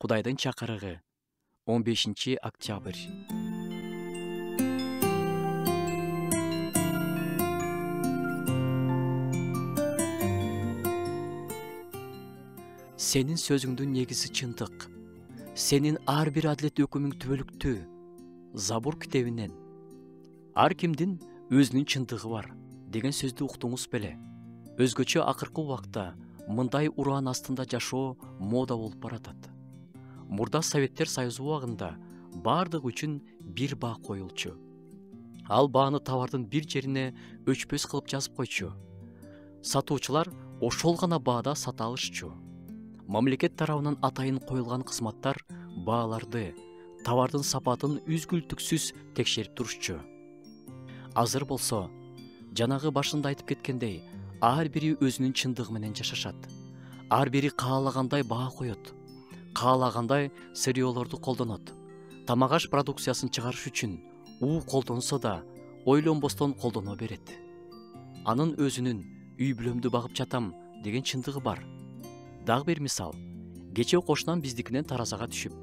Кудайдын чакырыгы 15 октябрь. Сенин сөзүңдүн негизи чындык. Сенин ар бир адилет өкүмүң түбөлүктүү. Забур китебинен. Ар кимдин өзүнүн чындыгы бар деген сөздү уктуңуз беле. Өзгөчө акыркы убакта мындай ураан астында жашоо мода болуп баратат. Мурда Советтер Союзу убагында бардык үчүн бир баа коюлчу. Ал бааны товардын бир жерине өчпөс кылып жазып койчу. Сатуучулар ошол гана баада сата алышчу. Мамлекет тарабынан атайын коюлган кызматтар бааларды, товардын сапатын үзгүлтүксүз текшерип турушчу. Азыр болсо, жанагы башында айтып кеткендей, ар бири өзүнүн чындыгы менен жашашат. Ар бири каалагандай баа коет. Каалагандай сырьеолорду колдонот. Тамак-аш продукциясын чыгарыш үчүн колдонсо да, ойлонбостон колдоно берет. Анын өзүнүн үй бүлөмдү багып жатам деген чындыгы бар. Дагы бир мисал. Кече кошунам биздикинен таразага түшүп,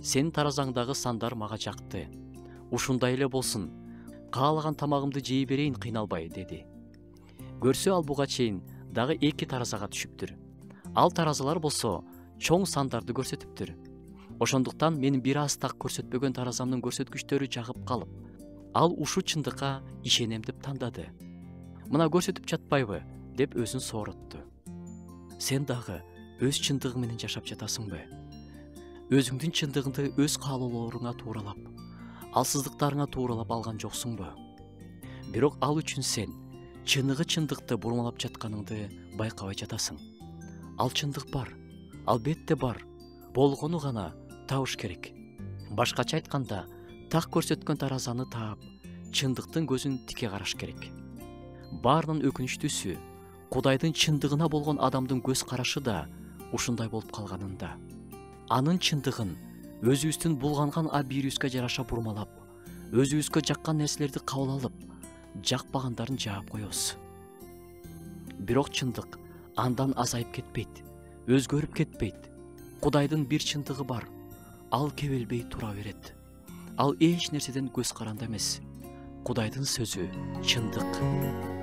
сенин таразаңдагы сандар мага жакты. Ушундай эле болсун. Каалаган тамагымды жей берейин кыйналбай, деди. Көрсө ал буга чейин дагы 2 таразага түшүптүр. Ал таразалар болсо чоң сандарды көрсөтүптүр. Ошондуктан менин бир аз так көрсөтпөгөн таразамдын көрсөткүчтөрү жагып калып, ал ушул чындыкка ишенем деп тандады. Мына көрсөтүп жатпайбы деп өзүн сооротtu. Сен дагы өз чындыгың менен жашап жатасыңбы? Өзүңдүн чындыгыңды өз каалоолоруңа тууралап, алсыздыктарыңа тууралап алган жоксуңбу? Бирок ал үчүн сен чыныгы чындыкты бурмалап жатканыңды байкабай жатасың. Ал чындык бар, албетте бар, болгону гана табыш керек. Башкача айтканда, так көрсөткөн таразаны таап, чындыктын көзүн тике караш керек. Баарынан өкүнүчтүүсү, Кудайдын чындыгына болгон адамдын көз карашы да ушундай болуп калганында. Анын чындыгын өзүбүздүн булганган абийирибизге жараша бурмалап, өзүбүзгө жаккан нерселерди кабыл алып, жакпагандарын жаап коебуз. Бирок чындык андан азайып кетпейт, өзгөрүп кетпейт. Кудайдын бир чындыгы бар. Ал кебелбей тура берет. Ал эч нерседен көз каранды эмес. Кудайдын сөзү чындык.